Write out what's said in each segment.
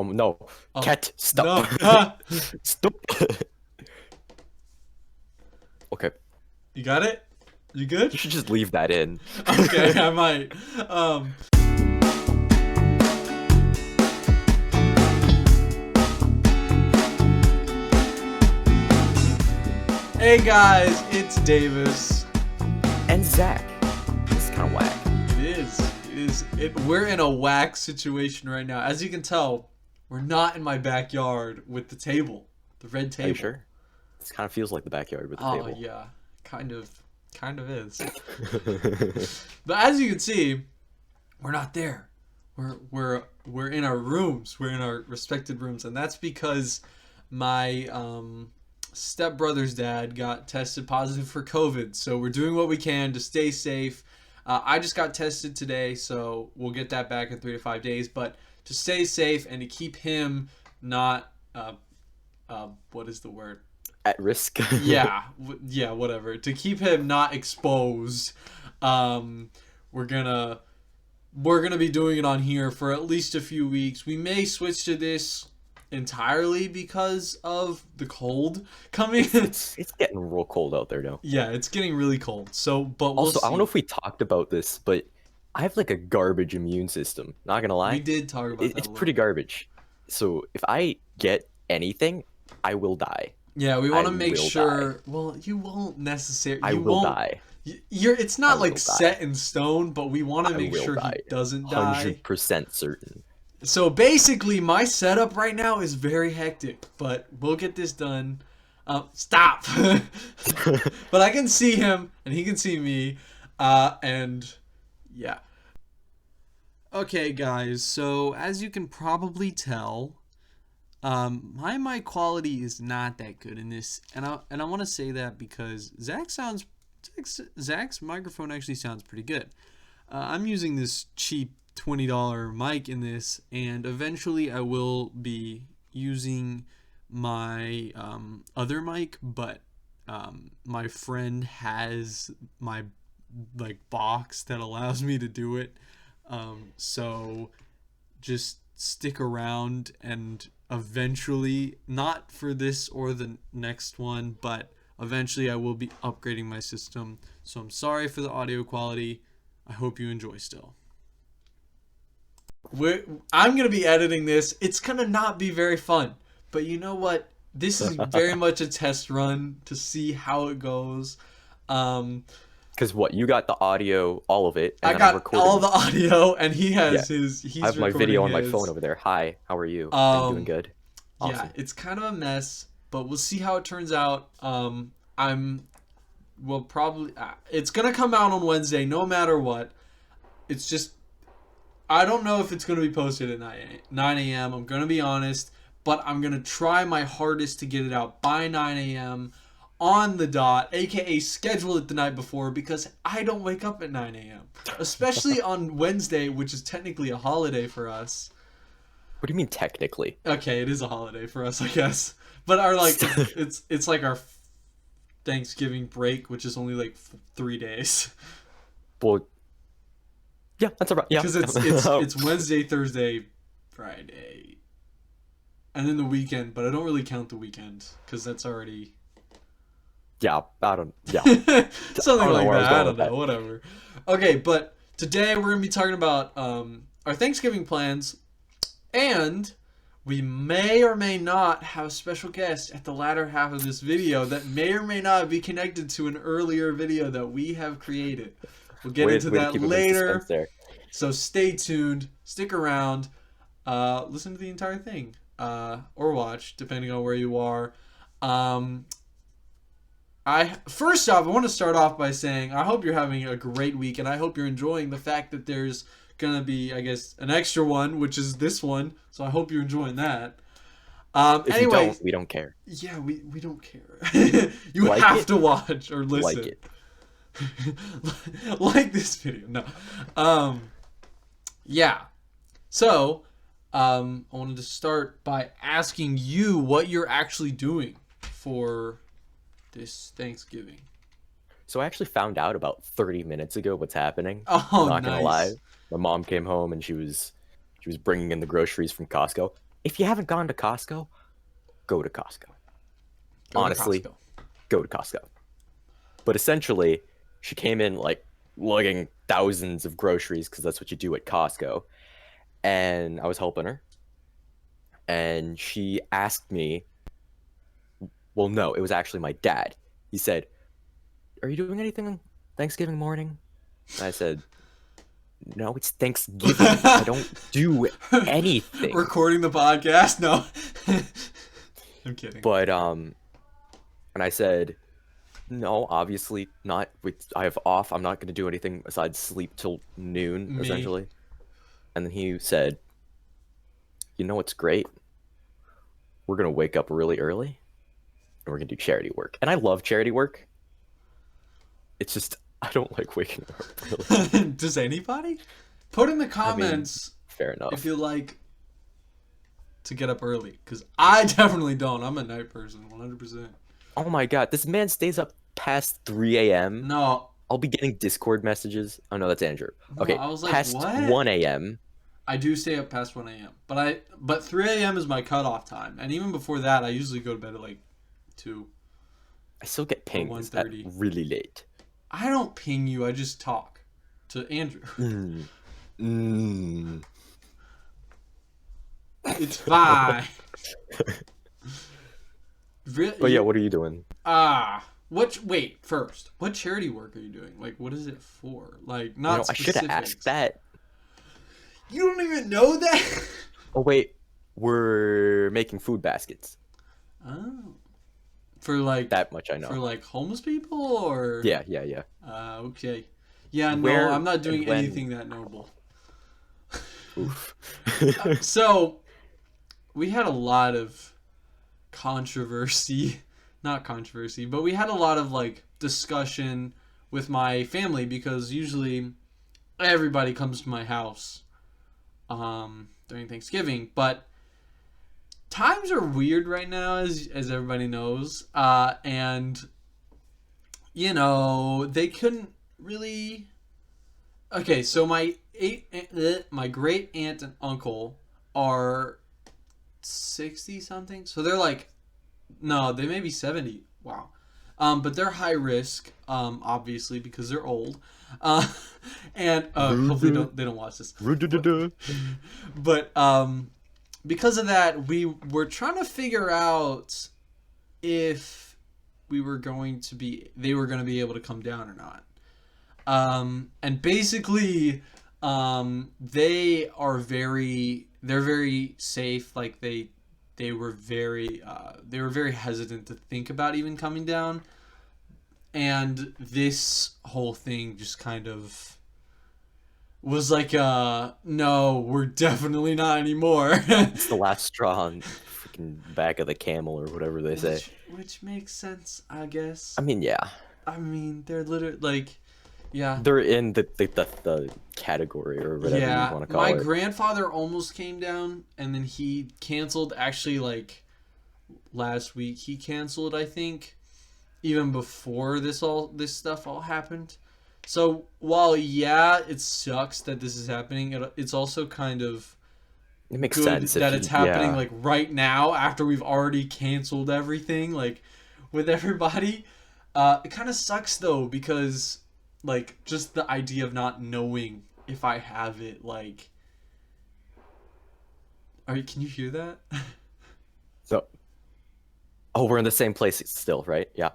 Oh no. Oh, Cat, stop. no. Ah, Stop. Okay. you got it? You good? You should just leave that in. Okay, I might. Um, hey guys, it's Davis. And Zach. This is kind of whack. It is. It is. We're in a whack situation right now. As you can tell, we're not in my backyard with the table, the red Are you table. sure? This kind of feels like the backyard with the Oh table. yeah, kind of is. But as you can see, we're not there. We're in our rooms. We're in our respected rooms, and that's because my stepbrother's dad got tested positive for COVID. So we're doing what we can to stay safe. I just got tested today, so we'll get that back in 3 to 5 days. But to stay safe and to keep him not what is the word? At risk. Yeah, yeah, whatever. To keep him not exposed, we're gonna be doing it on here for at least a few weeks. We may switch to this entirely because of the cold coming. It's getting real cold out there now. Yeah, it's getting really cold. So, but we'll Also, see. I don't know if we talked about this, but I have like a garbage immune system. Not gonna lie. We did talk about that. It's a pretty little. garbage. So if I get anything, I will die. Yeah, we want I to make will sure. die. Well, you won't necessarily. I You will won't. die. You're. It's I not will like die. set in stone, but we want to I make will sure die. he doesn't die. 100% certain. So basically, my setup right now is very hectic, but we'll get this done. Stop! But I can see him, and he can see me, and yeah. Okay, guys. So as you can probably tell, my mic quality is not that good in this, and I want to say that because Zach's microphone actually sounds pretty good. I'm using this cheap $20 mic in this, and eventually I will be using my other mic, but my friend has my like box that allows me to do it. So just stick around, and eventually, not for this or the next one, but eventually I will be upgrading my system. So I'm sorry for the audio quality. I hope you enjoy still. I'm going to be editing this. It's going to not be very fun. But you know what? This is very much a test run to see how it goes. Because what, you got the audio, all of it, and I then I'm got recording. all the audio, and he has Yeah. he's I have my recording video on my his. phone over there. Hi, how are you? Are you doing good? Awesome. Yeah, it's kind of a mess, but we'll see how it turns out. We'll probably it's gonna come out on Wednesday, no matter what. It's just I don't know if it's gonna be posted at 9 a.m. I'm gonna be honest, but I'm gonna try my hardest to get it out by 9 a.m. on the dot, aka schedule it the night before, because I don't wake up at 9 a.m. Especially on Wednesday, which is technically a holiday for us. What do you mean technically? Okay, it is a holiday for us, I guess. But our like it's like our Thanksgiving break, which is only like 3 days. Well, yeah, that's about yeah. Because it's Wednesday, Thursday, Friday, and then the weekend. But I don't really count the weekend because that's already Yeah, I don't. Yeah, something know like where I was that. I going don't with know. that. Whatever. Okay, but today we're gonna be talking about our Thanksgiving plans, and we may or may not have a special guest at the latter half of this video that may or may not be connected to an earlier video that we have created. We'll get into Way to that keep it in later. suspense there. So stay tuned, stick around, listen to the entire thing, or watch, depending on where you are. First off, I want to start off by saying I hope you're having a great week, and I hope you're enjoying the fact that there's gonna be, I guess, an extra one, which is this one. So I hope you're enjoying that. If you Anyway, don't, we don't care. yeah, we don't care. You Like have it. to watch or listen. Like it. Like this video. No. Yeah. So, I wanted to start by asking you what you're actually doing for this Thanksgiving. So I actually found out about 30 minutes ago what's happening. Oh, Not gonna nice. lie. My mom came home and she was bringing in the groceries from Costco. if you haven't gone to Costco, go to Costco. Go to Honestly, Costco. go to Costco. But essentially, she came in like lugging thousands of groceries because that's what you do at Costco. And I was helping her. And she asked me, well, no, it was actually my dad. He said, are you doing anything on Thanksgiving morning? And I said, no, it's Thanksgiving. I don't do anything. Recording the podcast? No. I'm kidding. But and I said, no, obviously not. I have off. I'm not going to do anything besides sleep till noon, Me. essentially. And then he said, you know what's great? We're going to wake up really early and we're going to do charity work. And I love charity work. It's just, I don't like waking up early. Does anybody? Put in the I mean, comments fair if enough. you like to get up early. Because I definitely don't. I'm a night person, 100%. Oh my God, this man stays up past 3 a.m. No. I'll be getting Discord messages. Oh no, that's Andrew. No, Okay, I was like, past what? 1 a.m. I do stay up past 1 a.m. But 3 a.m. is my cutoff time. And even before that, I usually go to bed at like 2 I still get or pings at 1:30. really late. I don't ping you. I just talk to Andrew. Mm. Mm. It's fine. But yeah, Really? what are you doing? Wait, first, what charity work are you doing? Like, what is it for? Like, You not know, I should have asked specifics. that. You don't even know that? Oh wait, we're making food baskets. Oh. For like, That much I for know. like homeless people or? Yeah, yeah, yeah. Okay. Yeah, no, Where I'm not and doing when? anything that noble. Oof. So, we had a lot of controversy, not controversy, but we had a lot of like discussion with my family because usually everybody comes to my house during Thanksgiving, but times are weird right now, as everybody knows, and they couldn't really. Okay, so my great aunt and uncle are 60 something, so they're like, no, they may be 70. Wow. But they're high risk, obviously because they're old, uh, and hopefully they don't watch this. But because of that, we were trying to figure out if they were going to be able to come down or not. And basically, they're very safe. Like they were very hesitant to think about even coming down. And this whole thing just kind of was like, no, we're definitely not anymore. It's the last straw on the freaking back of the camel or whatever they say. which makes sense, I guess. I mean, yeah, I mean, they're literally like, yeah. they're in the category or whatever you Yeah, want to call my it. grandfather almost came down, and then he canceled. Actually, like last week, he canceled. I think even before this stuff all happened. So while yeah, it sucks that this is happening, it's also kind of It makes good sense that if it's you, happening yeah. like right now after we've already canceled everything, like with everybody. It kind of sucks though because like just the idea of not knowing if I have it, like, can you hear that? So, oh, we're in the same place still, right? Yeah.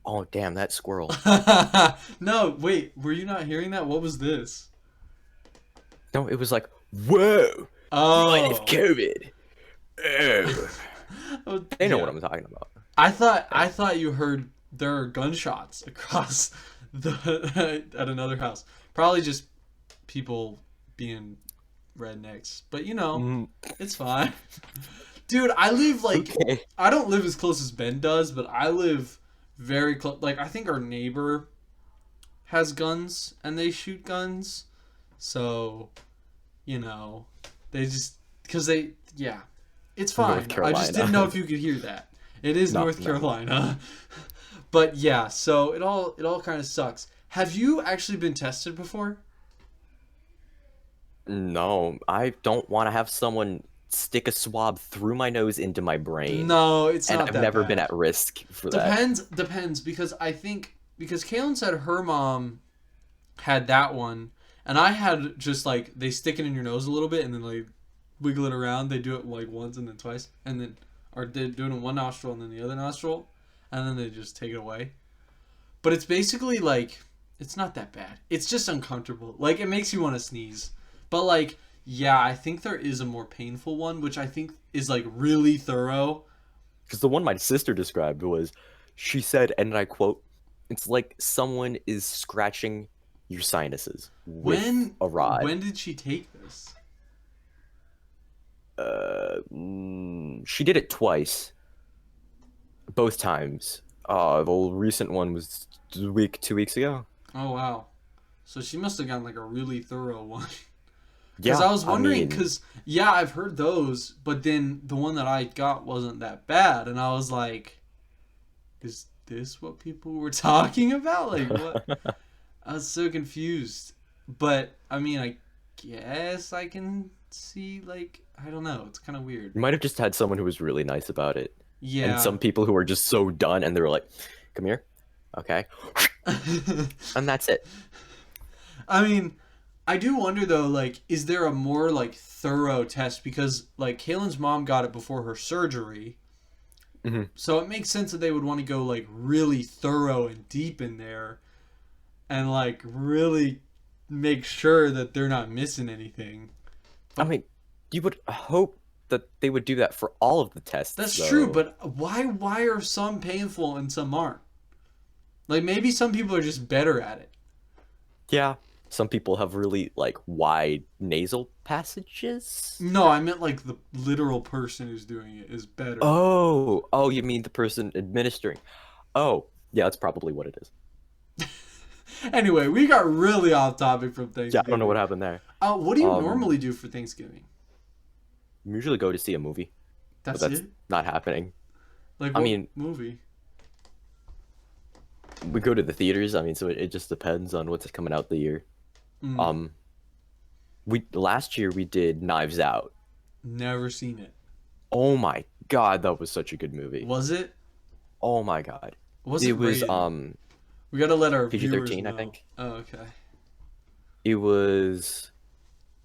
Oh, damn, that squirrel. No, wait, were you not hearing that? What was this? No, it was like, whoa, you might have Oh. COVID. Oh. Oh, They know what yeah. I'm talking about. I thought you heard there are gunshots across the at another house. Probably just people being rednecks. But Mm, it's fine. Dude, I live like okay. I don't live as close as Ben does, but I live very close. Like I think our neighbor has guns and they shoot guns. So, you know, they just because they yeah, it's North fine. I just didn't know Carolina. if you could hear that. It is No, North no. Carolina. But yeah, so it all kind of sucks. Have you actually been tested before? No, I don't want to have someone stick a swab through my nose into my brain, No, it's and not I've that never been bad. at risk for that. Depends because I think because Kaylin said her mom had that one, and I had just like they stick it in your nose a little bit and then like wiggle it around. They do it like once and then twice, and then or they do it in one nostril and then the other nostril, and then they just take it away. But it's basically like it's not that bad. It's just uncomfortable. Like it makes you want to sneeze. But like yeah, I think there is a more painful one, which I think is like really thorough. Because the one my sister described was, she said, and I quote, "It's like someone is scratching your sinuses with a rod." When did she take this? She did it twice, both times. The recent one was 2 weeks ago. Oh wow. So she must have gotten like a really thorough one. Because Yeah, I was I wondering, mean, because yeah, I've heard those, but then the one that I got wasn't that bad, and I was like, is this what people were talking about? Like what? I was so confused. But I mean, I guess I can see like I don't know. It's kind of weird. you might have just had someone who was really nice about it, and Yeah. some people who are just so done, and they were like, "Come here, okay," and that's it. I mean, I do wonder though, like, is there a more like thorough test because like Kaylin's mom got it before her surgery, Hmm. so it makes sense that they would want to go like really thorough and deep in there and like really make sure that they're not missing anything. I But mean, you would hope that they would do that for all of the tests, that's true. though. But why are some painful and some aren't? Like maybe some people are just better at it. Yeah, some people have really like wide nasal passages. No, I meant like the literal person who's doing it is better. Oh, you mean the person administering? Oh, yeah, that's probably what it is. Anyway, we got really off topic from Yeah, I don't know Thanksgiving. what happened there. What do you Um, normally do for Thanksgiving? we usually go to see a movie, but That's that's it? not happening. Like I what mean, movie? we go to the theaters. I mean, so it just depends on what's coming out the year. Mm, Um, we last year we did Knives Out. never seen it. Oh my God, that was such a good movie. Was it? Oh my God. Was it It was rated? We gotta let our viewers PG-13, I know. think. Oh, okay. It was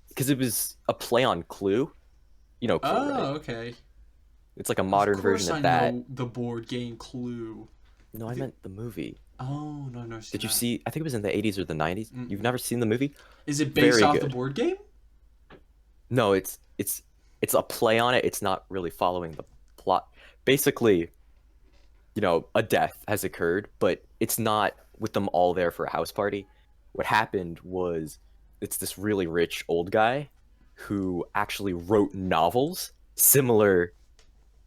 because it was a play on Clue. You know Clue, Oh, right? okay. It's like a Of modern course version I of that. know the board game Clue. No, I I think. meant the movie. Oh no, I've never seen Did you that. see? I think it was in the 80s or the 90s. You've Mm-mm. never seen the movie? Is it based Very off the good. board game? No, it's a play on it. It's not really following the plot. Basically, a death has occurred, but it's not with them all there for a house party. What happened was it's this really rich old guy who actually wrote novels similar,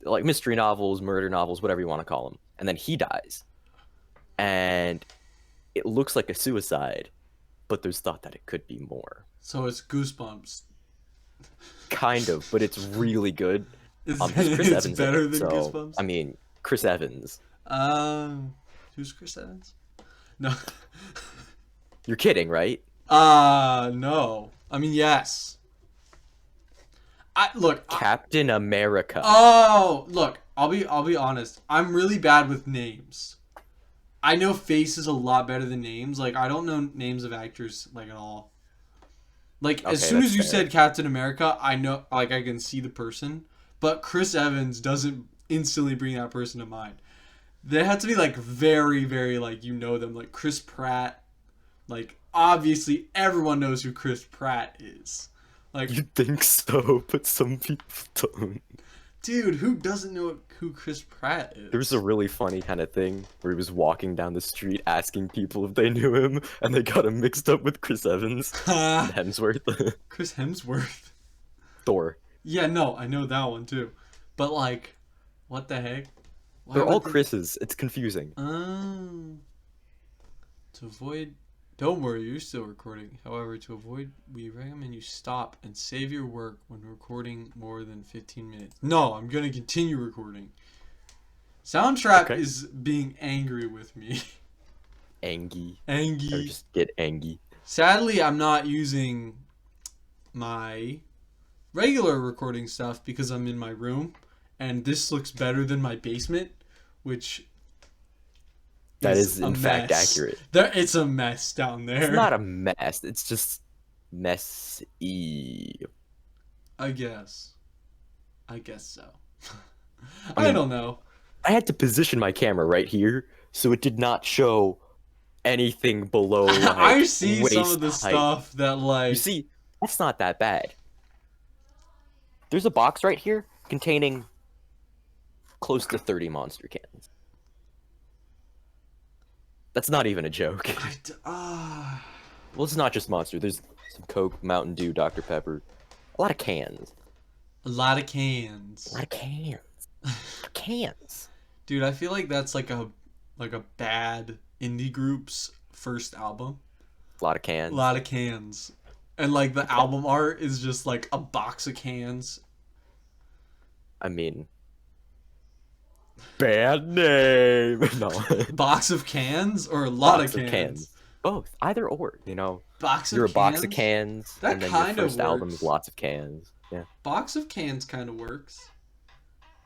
like mystery novels, murder novels, whatever you want to call them. And then he dies. And it looks like a suicide, but there's thought that it could be more. So it's Goosebumps. Kind of, but it's really good. Because Chris It's Evans in it. better than So, Goosebumps. I mean, Chris Evans. Who's Chris Evans? No. You're kidding, right? No. I mean, yes. I look. Captain America. Oh, look. I'll be honest. I'm really bad with names. I know faces a lot better than names. Like I don't know names of actors like at all. Like as Okay, soon that's as you fair. said Captain America, I know like I can see the person. But Chris Evans doesn't instantly bring that person to mind. They have to be like very, very like you know them, like Chris Pratt. Like obviously everyone knows who Chris Pratt is. Like, You think so, but some people don't. dude, who doesn't know who Chris Pratt There was is? a really funny kind of thing where he was walking down the street asking people if they knew him, and they got him mixed up with Chris Evans and Hemsworth. Chris Hemsworth. Thor. Yeah, no, I know that one too. But like, what the heck? Why They're all would they? Chris's. It's confusing. Oh. To avoid. Don't worry, you're still recording. However, to avoid, we recommend you stop and save your work when recording more than 15 minutes. No, I'm gonna continue recording. Soundtrap Okay. is being angry with me. Angie. Or Angie. just get Angie. Sadly, I'm not using my regular recording stuff because I'm in my room, and this looks better than my basement, which That is is a in fact mess. accurate. It's a mess down It's there. not a mess. It's just messy. I guess. I guess so. I I mean, don't know. I had to position my camera right here so it did not show anything below I like see some of waist the height. stuff that You like. see, that's not that bad. There's a box right here containing close to 30 monster cans. That's not even a joke. Well, it's not just monster. There's some Coke, Mountain Dew, Dr. Pepper. A lot of cans. A lot of A cans. lot of cans. Cans. Dude, I feel like that's like a bad indie group's first album. A lot of A cans. lot of cans. And like the album art is just like a box of cans. I mean, bad name. No. Box of cans or a lot Box of of cans? cans. Both. Either or, you know. Box You're of a box of cans? cans, That and then your kind of first album is works. lots of cans. Yeah. Box of cans kind of works.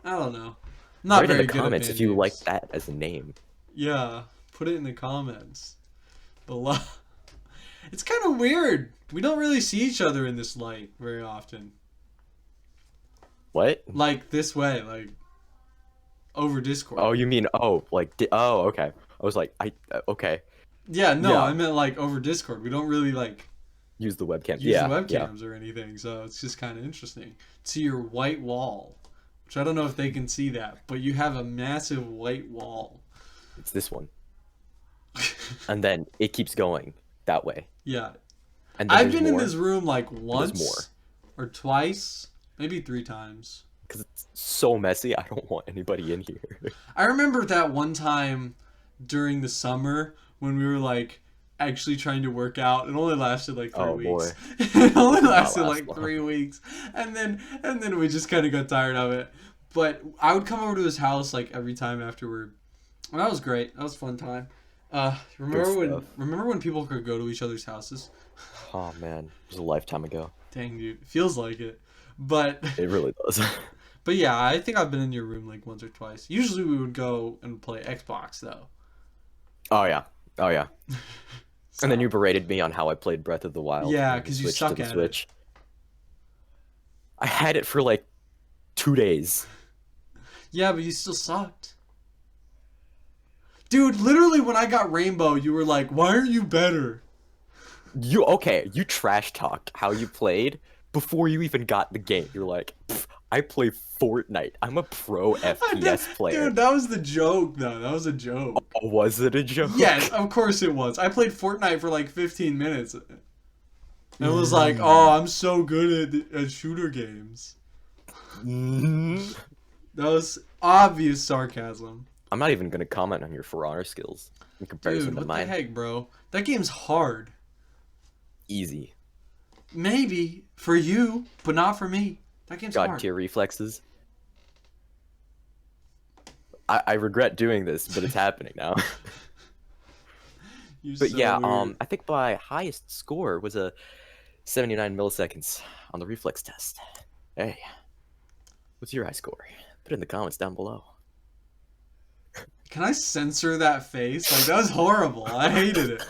I don't know. Not Write in very the good at comments band if you like names. that as a name. Yeah, put it in the comments below. It's kind of weird. We don't really see each other in this light very often. What? Like this way, like over Discord. Oh, you mean oh, okay. I was like, okay. Yeah, no, Yeah. I meant like over Discord. We don't really like Use the webcam. use the Yeah, webcams or anything, so it's just kind of interesting. To your white wall, which I don't know if they can see that, but you have a massive white wall. it's this one, and then it keeps going that way, Yeah, and then I've there's been in more this room like there's once more or twice, maybe 3 times. because it's so messy. I don't want anybody in here. I remember that one time during the summer when we were like actually trying to work out. It only lasted like 3 Oh boy, weeks. It only did not lasted last like long. 3 weeks, and then we just kind of got tired of it. But I would come over to his house like every time afterward. And that was great. That was a fun time. stuff. Remember when people could go to each other's houses? Oh man, it was a lifetime ago. Dang, dude, it feels like it. But It really does. but yeah, I think I've been in your room like once or twice. Usually we would go and play Xbox though. Oh yeah, oh yeah. So, And then you berated me on how I played Breath of the Wild. Yeah, when we 'cause you switched suck to the at it. Switch. I had it for like 2 days. yeah, but you still sucked. Dude, literally when I got Rainbow, you were like, "Why aren't you better?" You trash talked how you played before you even got the game. You're like, I play Fortnite. I'm a pro FPS player. Dude, that was the joke though. That was a joke. Oh, was it a joke? Yes, of course it was. I played Fortnite for like 15 minutes. And it was like, "Oh, I'm so good at shooter games." Mhm. That was obvious sarcasm. I'm not even gonna comment on your For Honor skills in comparison Dude, to what mine. the heck, bro? That game's hard. Easy. Maybe for you, but not for me. That game's God hard. tier reflexes. I regret doing this, but it's happening now. You're But so yeah, weird. I think my highest score was a 79 milliseconds on the reflex test. Hey, what's your high score? Put it in the comments down below. Can I censor that face? Like, that was horrible. I hated it.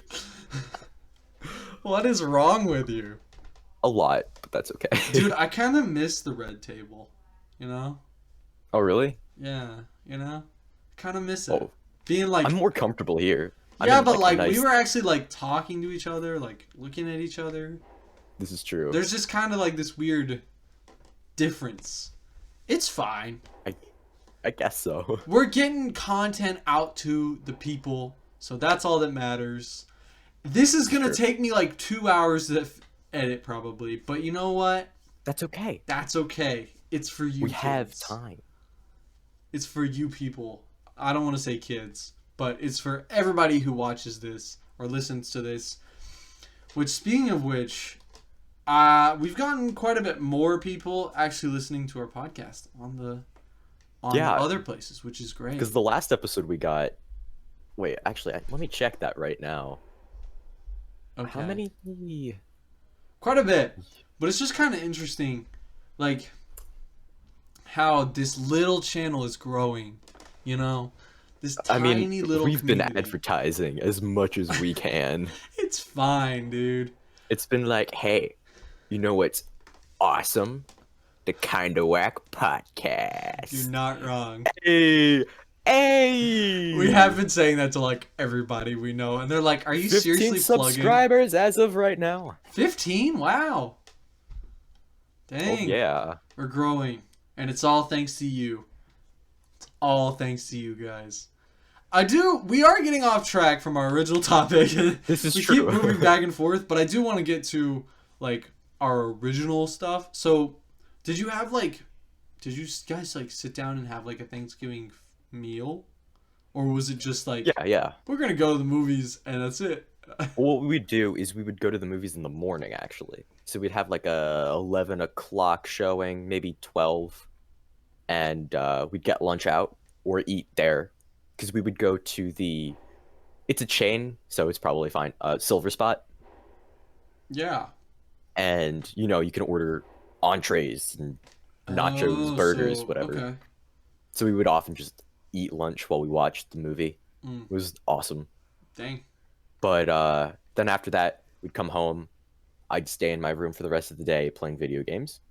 What is wrong with you? A lot, but that's okay. Dude, I kind of miss the red table. You know? Oh, really? Yeah, you know? Kind of miss it. Oh, Being like, I'm more comfortable here. I'm yeah, in, but like, a nice... we were actually like talking to each other, like looking at each other. This is true. There's just kind of like this weird difference. It's fine. I guess so. We're getting content out to the people, so that's all that matters. This is gonna Sure. take me like 2 hours to edit probably, but you know what? That's okay. That's okay. It's for you. We have kids. time. It's for you people. I don't want to say kids, but it's for everybody who watches this or listens to this. Which, speaking of which, we've gotten quite a bit more people actually listening to our podcast on the Yeah. other places, which is great. Because the last episode we got... Wait, actually, let me check that right now. Okay. How many... Quite a bit, but it's just kind of interesting like how this little channel is growing, you know, this I mean, tiny little we've been community. advertising as much as we can. It's fine, dude. It's been like, hey, you know what's awesome? The Kinda Wack You're podcast. not wrong. Hey, We have hey! been saying that to like everybody we know, and they're like, "Are you 15 seriously plugging subscribers as of right now. 15? Wow, Oh dang, yeah. we're growing, and it's all thanks to you. All thanks to you guys." We are getting off track from our original topic. This is We keep true. moving back and forth, but I do want to get to like our original stuff. So, did you have like, did you guys like sit down and have like a Thanksgiving meal? Or was it just like, Yeah, yeah. we're going to go to the movies and that's it? What we'd do is we would go to the movies in the morning, actually. So we'd have like a 11 o'clock showing, maybe 12, and we'd get lunch out or eat there, because we would go to the. It's a chain, so it's probably fine. Silver Spot, Yeah. and you can order entrees and nachos, Oh, burgers, so, whatever. okay. So we would often just eat lunch while we watched the movie. Mm, It was awesome. dang. But then after that, we'd come home. I'd stay in my room for the rest of the day playing video games,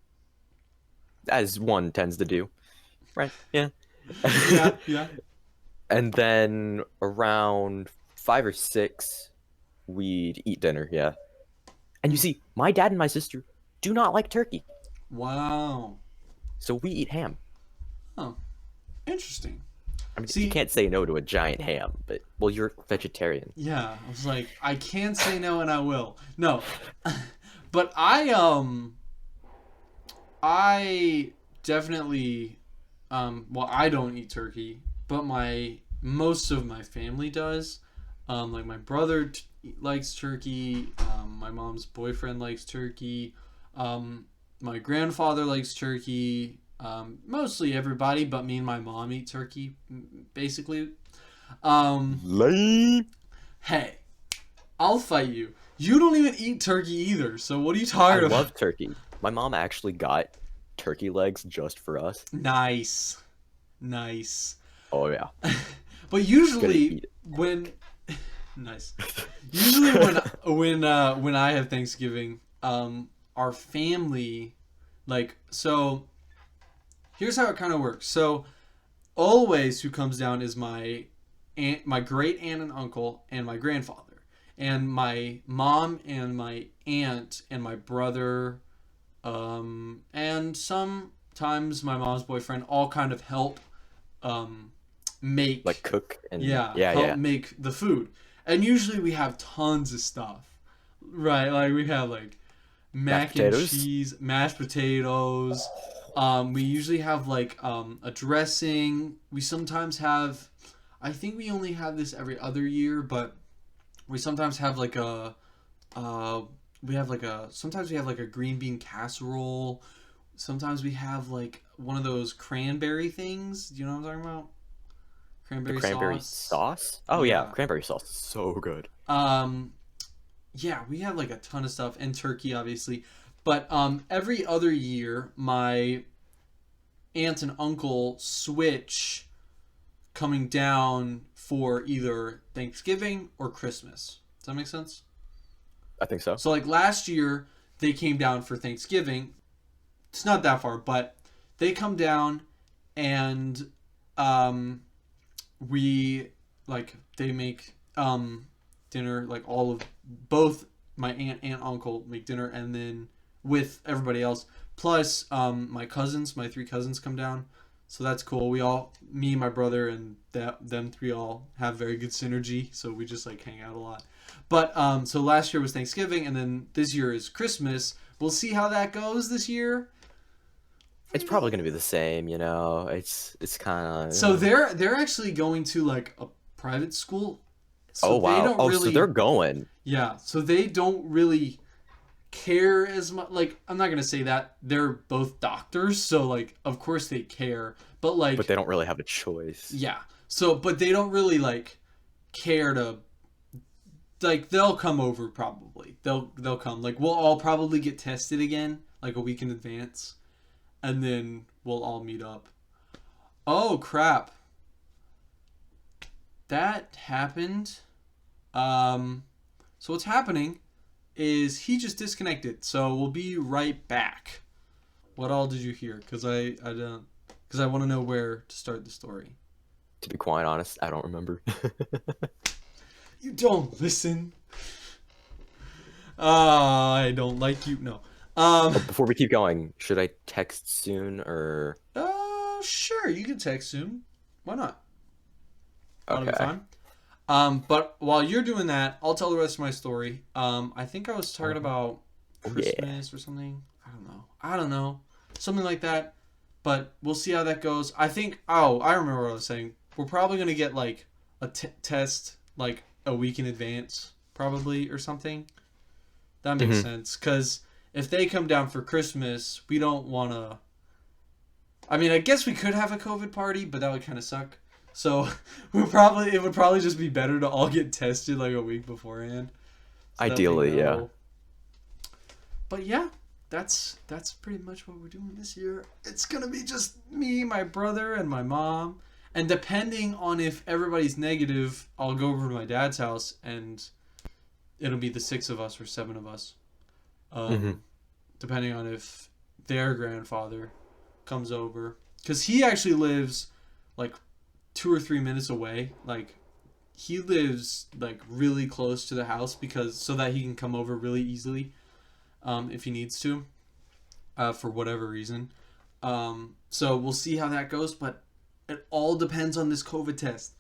as one tends to do, right? Yeah. Yeah, yeah. And then around 5 or 6, we'd eat dinner. Yeah. And you Mm. see, my dad and my sister do not like turkey, Wow. so we eat ham. Oh, interesting. I mean, you See, can't say no to a giant ham, but well, you're vegetarian. yeah, I was like, I can say no and I will. No. But I definitely well, I don't eat turkey, but my most of my family does. Like my brother likes turkey. My mom's boyfriend likes turkey. My grandfather likes turkey. Mostly everybody, but me and my mom eat turkey, basically. Um, Lame. hey, I'll fight you. You don't even eat turkey either. So what are you I talking about? love turkey. My mom actually got turkey legs just for us. Nice, nice. Oh yeah, But gonna usually eat when nice. Usually when I have Thanksgiving, our family like so here's how it kind of works. So always who comes down is my aunt, my great aunt and uncle, and my grandfather, and my mom and my aunt and my brother, and sometimes my mom's boyfriend all kind of help like make cook and yeah, yeah, help yeah. make the food. And usually we have tons of stuff. Right, like we have like Mashed mac and potatoes. cheese, mashed potatoes. We usually have like a dressing. We sometimes have I think we only have this every other year, but we sometimes have like a uh we have like a sometimes we have like a green bean casserole. Sometimes we have like one of those cranberry things. Do you know what I'm talking about? The Cranberry cranberry sauce. sauce. Oh yeah, Yeah. cranberry sauce is so good. Um, yeah, we have like a ton of stuff and turkey, obviously. But every other year, my aunt and uncle switch coming down for either Thanksgiving or Christmas. Does that make sense? I think so. So, like last year, they came down for Thanksgiving. It's not that far, but they come down and um, we like they make dinner like all of both my aunt and uncle make dinner and then with everybody else plus my cousins my three cousins come down so that's cool we all me my brother and them three all have very good synergy so we just like hang out a lot but so last year was Thanksgiving and then this year is Christmas we'll see how that goes this year. It's probably gonna be the same, you know. It's kind So of. they're actually going to like a private school. So Oh they wow. don't Oh, so they're really going. yeah, so they don't really care as much like I'm not going to say that. They're both doctors, so like of course they care, but But like they don't really have a choice. yeah. So but they don't really like care to like they'll come over probably. They'll come. Like we'll all probably get tested again like a week in advance and then we'll all meet up. Oh crap. That happened. So what's happening is he just disconnected. So we'll be right back. What all did you hear? Because I don't, because I want to know where to start the story. To be quite honest, I don't remember. You don't listen. I don't like you. No. Before we keep going, should I text soon or? Sure. You can text soon. Why not? That'll be Okay. fine. But while you're doing that, I'll tell the rest of my story. I think I was talking about Yeah. Christmas or something. I don't know. Something like that. But we'll see how that goes. I think. Oh, I remember what I was saying. We're probably gonna get like a test like a week in advance, probably, or something. That makes sense. Because if they come down for Christmas, we don't want to. I mean, I guess we could have a COVID party, but that would kind of suck. So it would probably just be better to all get tested like a week beforehand. So that we Ideally, yeah. know. But yeah, that's pretty much what we're doing this year. It's gonna be just me, my brother, and my mom. And depending on if everybody's negative, I'll go over to my dad's house and it'll be the 6 of us or 7 of us. Depending on if their grandfather comes over. Because he actually lives like 2 or 3 minutes away. Like, he lives like really close to the house because so that he can come over really easily if he needs to for whatever reason. So we'll see how that goes, but it all depends on this COVID test.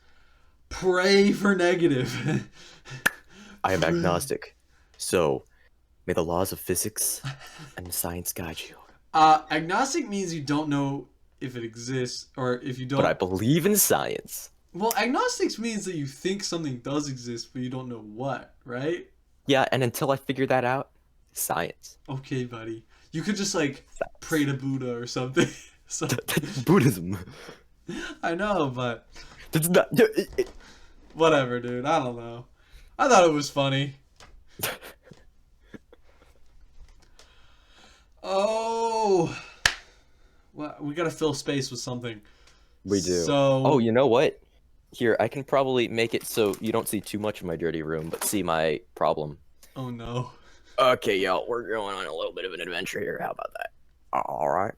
Pray for negative. I am agnostic, so may the laws of physics and science guide you. Agnostic means you don't know if it exists or if you don't. But I believe in science. Well, agnostics means that you think something does exist, but you don't know what, right? Yeah, and until I figure that out, science. Okay, buddy. You could just like pray to Buddha or something. So, That's Buddhism. I know, but That's not. whatever, dude. I don't know. I thought it was funny. Oh, well, we gotta fill space with something. We do. So, Oh, you know what? Here, I can probably make it so you don't see too much of my dirty room, but see my problem. oh no. Okay, y'all, we're going on a little bit of an adventure here. How about that? All right.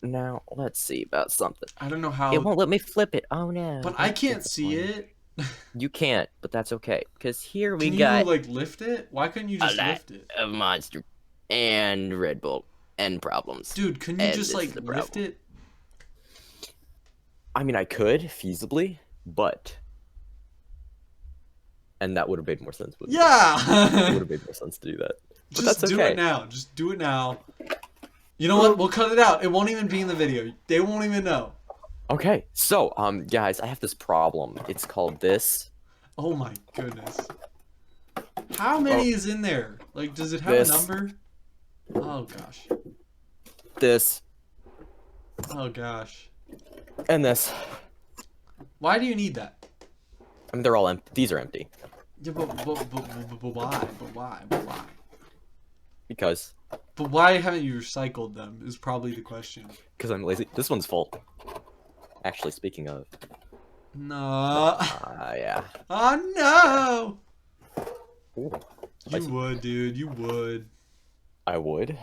Now, let's see about something. I don't know how. It won't let me flip it. Oh, no. But I That's can't see disappointing. it. You can't, but that's okay. Because here we Can you got like lift it? Why couldn't you a just lot lift it? of Monster and Red Bull and problems. Dude, can you And just this like is the lift problem. it? I mean, I could, feasibly, but... And that would have made more sense. It would Yeah! have made more sense to do that. But Just that's do okay. it now. Just do it now. You know what? We'll cut it out. It won't even be in the video. They won't even know. Okay, so, guys, I have this problem. It's called this. Oh my goodness. How many is in there? Like, does it have This. a number? Oh gosh. This. Oh gosh. And this. Why do you need that? I mean, they're all empty. These are empty. Yeah, but why? But why? But why? Because But why haven't you recycled them is probably the question. I'm lazy. This one's full. Actually, speaking of... No. yeah. Oh no! Ooh, You spicy. would, dude. You would. I would.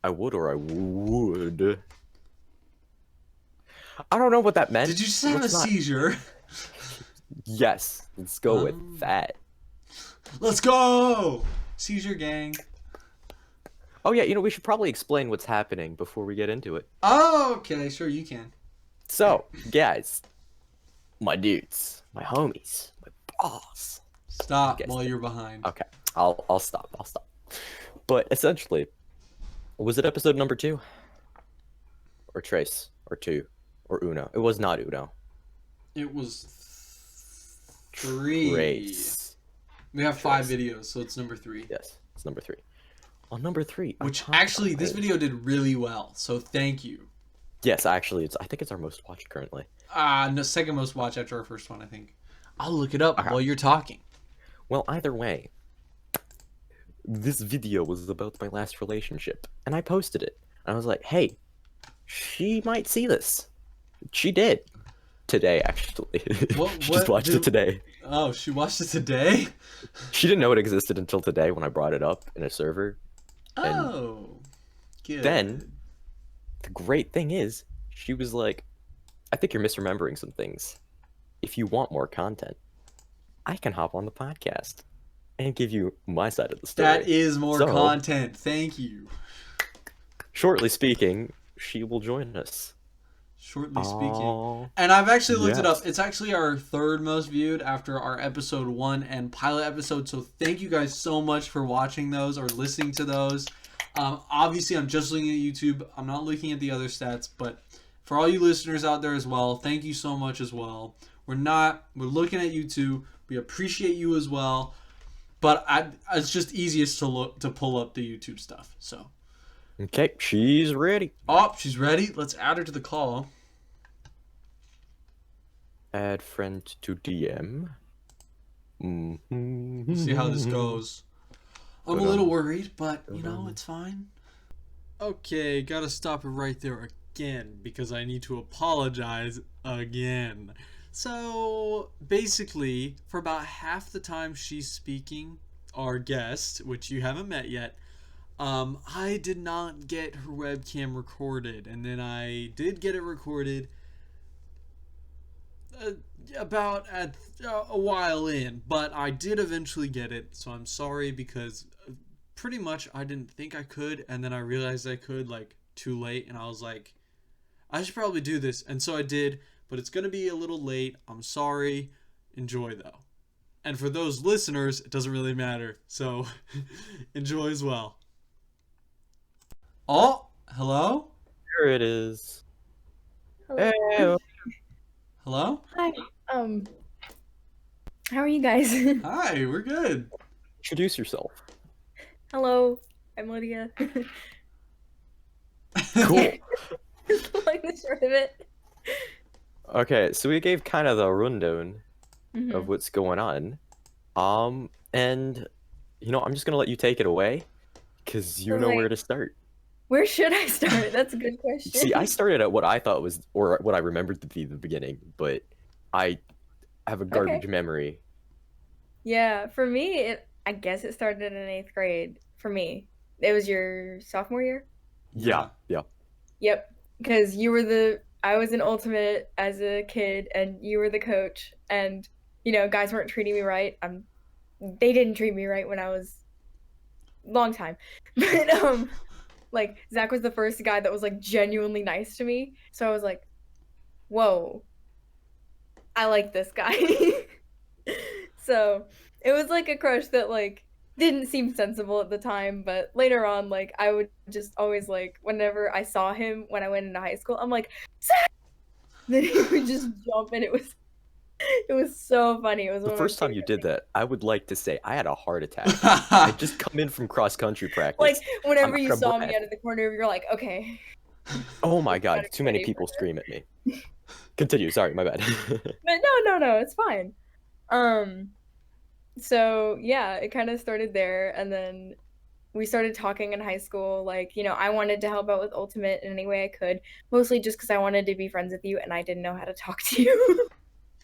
I would or I would. I don't know what that meant. Did you just have Let's a not- seizure? Yes. Let's go with that. Let's go! Seizure gang. Oh yeah, we should probably explain what's happening before we get into it. Oh, okay. Sure, you can. So, guys, my dudes, my homies, my boss. Stop Guess while that- you're behind. Okay, I'll stop. But essentially, was it episode number 2? Or Trace? Or 2? Or Uno? It was not Uno. It was 3. Trace. We have 5 videos, so it's number 3. Yes, it's number 3. On number 3, Which actually, this video did really well, so thank you. Yes, actually, I think it's our most watched currently. No, second most watch after our first one, I think. I'll look it up Okay. while you're talking. Well, either way, this video was about my last relationship, and I posted it. And I was like, hey, she might see this. She did today, actually. What? She just What? watched it Did? today. Oh, she watched it today. She didn't know it existed until today when I brought it up in a server. And Oh, then good. the great thing is, she was like, I think you're misremembering some things. If you want more content, I can hop on the podcast and give you my side of the That story. is more So, content. Thank you. shortly speaking, she will join us. Shortly speaking. Oh, And I've actually looked it up. yes. It's actually our third most viewed after our episode 1 and pilot episode. So thank you guys so much for watching those or listening to those. Obviously, I'm just looking at YouTube. I'm not looking at the other stats. But for all you listeners out there as well, thank you so much as well. We're looking at YouTube. We appreciate you as well. But it's just easiest to pull up the YouTube stuff. So, Okay, she's ready. oh, she's ready. Let's add her to the call. Add friend to DM. We'll see how this goes. I'm a little worried, but it's fine. Okay, gotta stop it right there again because I need to apologize again. So basically, for about half the time she's speaking, our guest, which you haven't met yet, I did not get her webcam recorded, and then I did get it recorded about at a while in, but I did eventually get it. So I'm sorry because pretty much I didn't think I could, and then I realized I could like too late, and I was like, I should probably do this, and so I did. But it's gonna be a little late. I'm sorry. Enjoy though. And for those listeners, it doesn't really matter. So enjoy as well. Oh, hello? Here it is. Hello. Hey, Hello? Hi. How are you guys? Hi, we're good. introduce yourself. Hello. I'm Lydia. Cool. Like the short of it. Okay, so we gave kind of the rundown Mhm. of what's going on. And I'm just gonna let you take it away, because you So, know where like, to start. where should I start? That's a good question. See, I started at what I thought was, or what I remembered to be the beginning, but I have a garbage Okay. memory. Yeah, for me, I guess it started in 8th grade. For me, it was your sophomore year. Yeah. Yep, because I was an ultimate as a kid, and you were the coach, and guys weren't treating me right. They didn't treat me right when I was long time, but like Zach was the first guy that was like genuinely nice to me, so I was like, whoa, I like this guy. So it was like a crush that like didn't seem sensible at the time, but later on, like I would just always like whenever I saw him when I went into high school, I'm like, Zach! Then he would just jump, and it was so funny. It was The one of my first time you favorite did things. that, I would like to say I had a heart attack. I just come in from cross country Like practice. I'm whenever out you of saw me breath. out of the corner, you're like, okay. Oh my Gotta god, get too many ready for people this. scream at me. Continue, sorry, my bad. But no, it's fine. So yeah, it kind of started there, and then we started talking in high school. Like, I wanted to help out with Ultimate in any way I could, mostly just because I wanted to be friends with you, and I didn't know how to talk to you.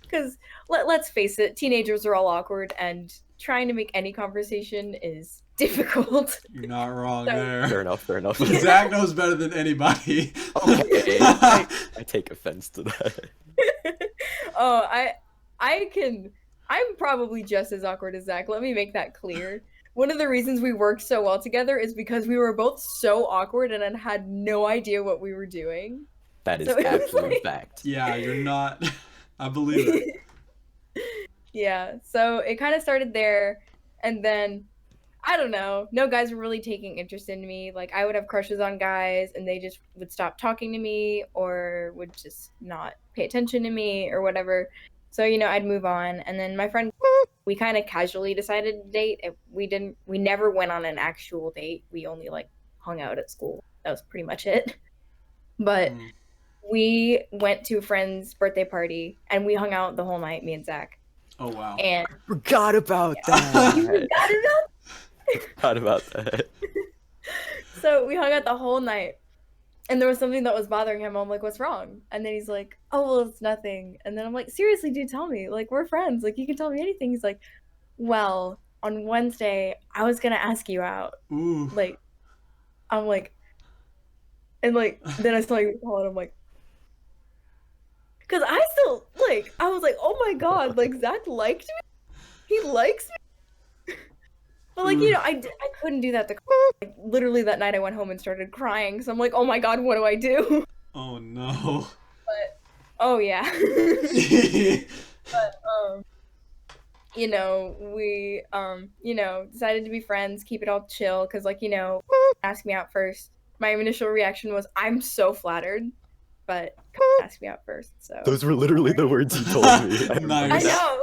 Because let's face it, teenagers are all awkward, and trying to make any conversation is difficult. You're not wrong So- there. Fair enough. Zach knows better than anybody. Okay, I take offense to that. Oh, I'm probably just as awkward as Zach. Let me make that clear. One of the reasons we worked so well together is because we were both so awkward and had no idea what we were doing. That is So it was absolute like- fact. Yeah, you're not. I believe it. Yeah, so it kind of started there, and then I don't know, no guys were really taking interest in me. Like, I would have crushes on guys, and they just would stop talking to me or would just not pay attention to me or whatever. So, I'd move on, and then my friend, we kind of casually decided to date. We never went on an actual date. We only like hung out at school. That was pretty much it. But Mm. we went to a friend's birthday party, and we hung out the whole night, me and Zach. Oh wow. And Forgot about you that. forgot about Forgot about that. So we hung out the whole night, And there was something that was bothering him. I'm like, what's wrong? And then he's like, oh, well, it's nothing. And then I'm like, seriously, dude, tell me. Like, we're friends. Like, you can tell me anything. He's like, well, on Wednesday, I was going to ask you out. Ooh. Like, I'm like, and like, then I saw you call and I'm like, because I still, like, I was like, oh my God, like, Zach liked me? He likes me? But, like, you know, I couldn't do that to like, literally that night I went home and started crying. So I'm like, oh my God, what do I do? Oh no. But, oh yeah. But, you know, we, you know, decided to be friends, keep it all chill, because, like, you know, asked me out first. My initial reaction was, I'm so flattered, but asked me out first, so. Those were literally the words you told me. I Nice. I know.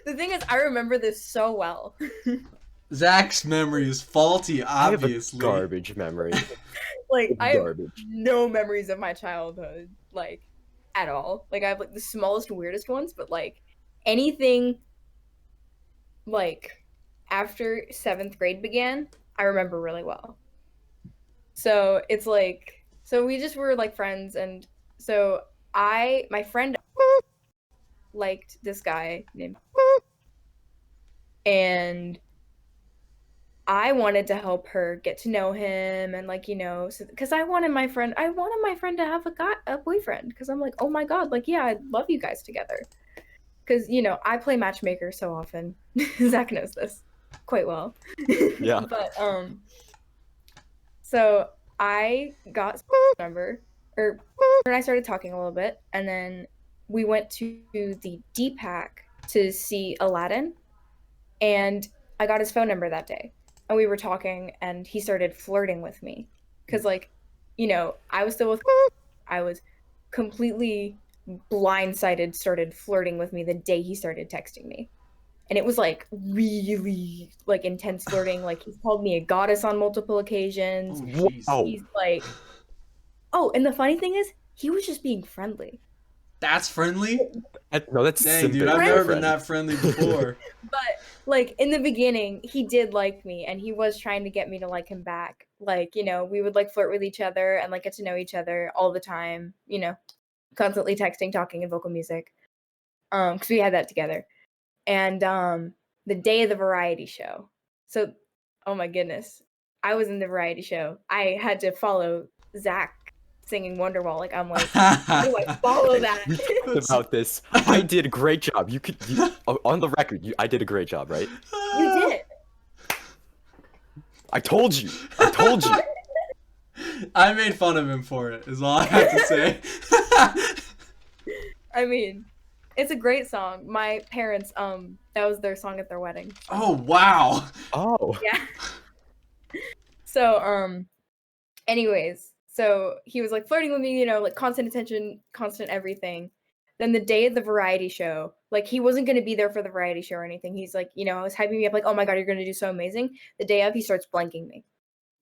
The thing is, I remember this so well. Zach's memory is faulty, obviously. I have a garbage memory. Like, I have Garbage. no memories of my childhood, like, at all. Like, I have, like, the smallest, weirdest ones, but, like, anything, like, after 7th grade began, I remember really well. So, it's like, so we just were, like, friends, and so my friend liked this guy named, and I wanted to help her get to know him and, like, you know, because I wanted my friend to have a boyfriend, because I'm like, oh my God, like, yeah, I love you guys together, because, you know, I play matchmaker so often. Zach knows this quite well. Yeah. But so I got number, or and I started talking a little bit, and then we went to the DPAC to see Aladdin, and I got his phone number that day. And we were talking, and he started flirting with me. Because, like, you know, I was still with, I was completely blindsided, started flirting with me the day he started texting me. And it was, like, really, like, intense flirting. Like, he's called me a goddess on multiple occasions. Oh, jeez. Wow. He's like, oh, and the funny thing is, he was just being friendly. That's friendly? No, that's Dang, dude, simping I've my never been friend. that friendly before. But, like, in the beginning, he did like me, and he was trying to get me to like him back. Like, you know, we would, like, flirt with each other and, like, get to know each other all the time, you know, constantly texting, talking, and vocal music. Because we had that together. And the day of the variety show. So, oh my goodness. I was in the variety show. I had to follow Zach singing Wonderwall. Like, I'm like, how do I follow that? We talked about this. I did a great job. On the record, I did a great job, right? You did. I told you. I told you. I made fun of him for it, is all I have to say. I mean, it's a great song. My parents, that was their song at their wedding. Oh, wow. Oh. Yeah. So, anyways, so he was, like, flirting with me, you know, like, constant attention, constant everything. Then the day of the variety show, like, he wasn't going to be there for the variety show or anything. He's like, you know, I was hyping me up, like, oh my God, you're going to do so amazing. The day of, he starts blanking me.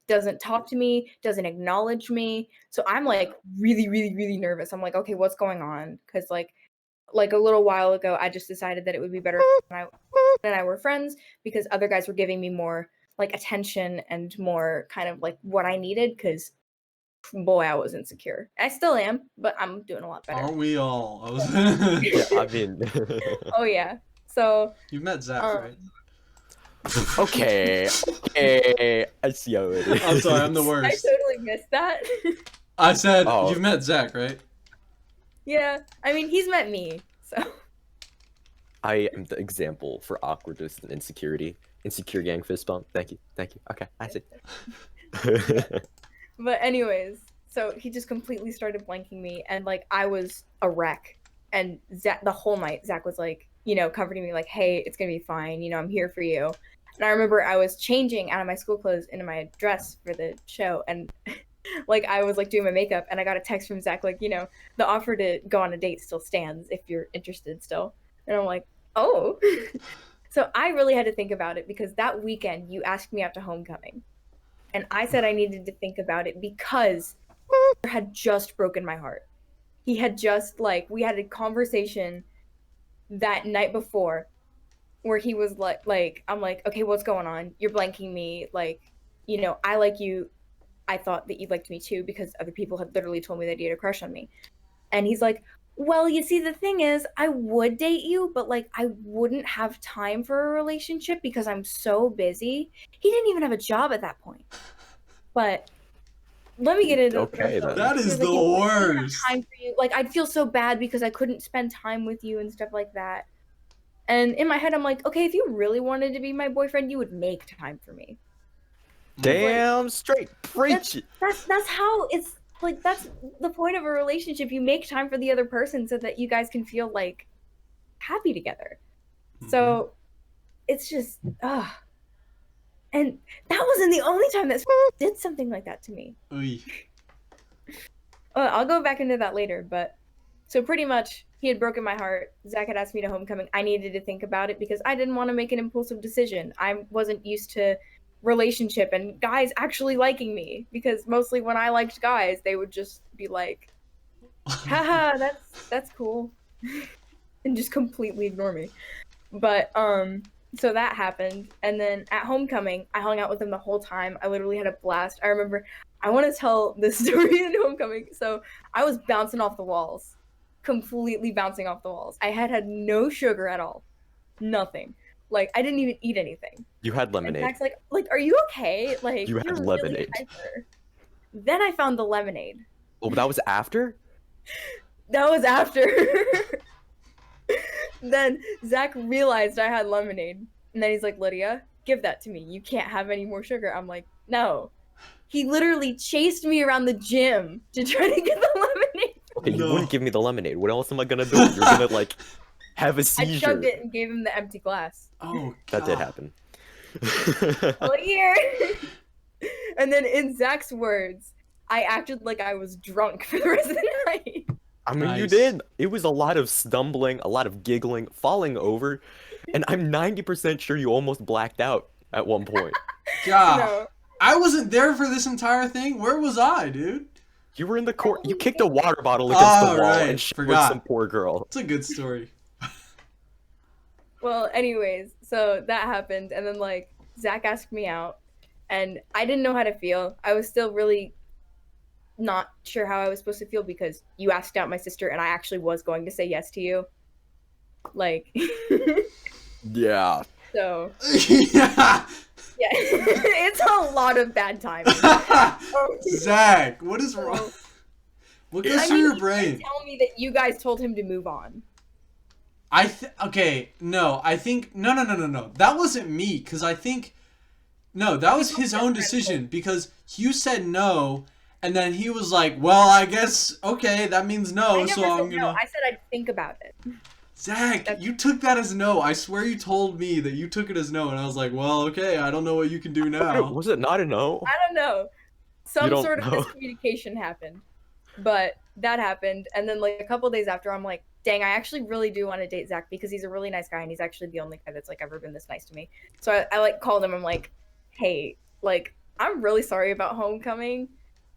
Doesn't talk to me, doesn't acknowledge me. So I'm, like, really, really, really nervous. I'm like, okay, what's going on? Because, like a little while ago, I just decided that it would be better if I were friends, because other guys were giving me more, like, attention and more kind of, like, what I needed, because, boy, I was insecure. I still am, but I'm doing a lot better. Aren't we all? Yeah, I mean. Oh, yeah. So, You met Zach, right? Okay. I see how it is. I'm sorry, I'm the I worst. totally missed that. I said, Oh. you've met Zach, right? Yeah, I mean, he's met me, so. I am the example for awkwardness and insecurity. Insecure gang fist bump. Thank you. Thank you. Okay, I see. But anyways, so he just completely started blanking me, and, like, I was a wreck. And Zach, the whole night, Zach was, like, you know, comforting me, like, hey, it's gonna be fine, you know, I'm here for you. And I remember I was changing out of my school clothes into my dress for the show, and like, I was, like, doing my makeup, and I got a text from Zach, like, you know, the offer to go on a date still stands if you're interested still. And I'm like, oh. So I really had to think about it, because that weekend you asked me out to homecoming. And I said I needed to think about it because he had just broken my heart. He had just, like, we had a conversation that night before where he was like, I'm like, okay, what's going on? You're blanking me. Like, you know, I like you. I thought that you liked me too because other people had literally told me that he had a crush on me. And he's like, well, you see, the thing is, I would date you, but like I wouldn't have time for a relationship because I'm so busy. He didn't even have a job at that point. But let me get into Okay, then. That He is was the like, "If I didn't have worst. time for you, like I'd feel so bad because I couldn't spend time with you and stuff like that." And in my head, I'm like, okay, if you really wanted to be my boyfriend, you would make time for me. Damn straight. Preach it. That's how it's like. That's the point of a relationship. You make time for the other person so that you guys can feel like happy together. So it's just, and that wasn't the only time that did something like that to me. Oy. I'll go back into that later, but so pretty much he had broken my heart. Zach had asked me to homecoming. I needed to think about it because I didn't want to make an impulsive decision. I wasn't used to relationship and guys actually liking me because mostly when I liked guys, they would just be like, haha, that's cool. And just completely ignore me. But so that happened, and then at homecoming I hung out with him the whole time. I literally had a blast. I remember, I want to tell this story in homecoming. So I was bouncing off the walls, completely bouncing off the walls. I had no sugar at all, nothing. Like I didn't even eat anything. You had And lemonade. Zach's like, are you okay? Like You had you're really lemonade. hyper. Then I found the lemonade. Oh, that was after? That was after. Then Zach realized I had lemonade. And then he's like, Lydia, give that to me. You can't have any more sugar. I'm like, no. He literally chased me around the gym to try to get the lemonade. Okay, you No. wouldn't give me the lemonade. What else am I gonna do? You're gonna like have a I seizure. chugged it and gave him the empty glass. Oh, That did God. happen. Oh, here. And then in Zach's words, I acted like I was drunk for the rest of the night. I mean, you Nice. did. It was a lot of stumbling, a lot of giggling, falling over, and I'm 90% sure you almost blacked out at one point. God. No. I wasn't there for this entire thing. Where was I, dude? You were in the court. You kicked a water bottle against the wall right. and showered Forgot. some poor girl. It's a good story. Well, anyways, so that happened, and then like Zach asked me out, and I didn't know how to feel. I was still really not sure how I was supposed to feel because you asked out my sister, and I actually was going to say yes to you. Like, Yeah. so Yeah. yeah, it's a lot of bad timing. Zach, what is wrong? What goes I through mean, your he brain? did tell me that you guys told him to move on. Okay, no, I think no. That wasn't me, because I think no, that was his own decision, because you said no, and then he was like, well, I guess okay, that means I no, never so said I'm no. gonna. I said I'd think about it. Zach, you took that as no. I swear you told me that you took it as no, and I was like, well, okay, I don't know what you can do now. Was it not a no? I don't know. Some don't sort of know. miscommunication happened. But that happened. And then like a couple days after, I'm like, dang, I actually really do want to date Zach because he's a really nice guy and he's actually the only guy that's like ever been this nice to me. So I like called him. I'm like, hey, like I'm really sorry about homecoming.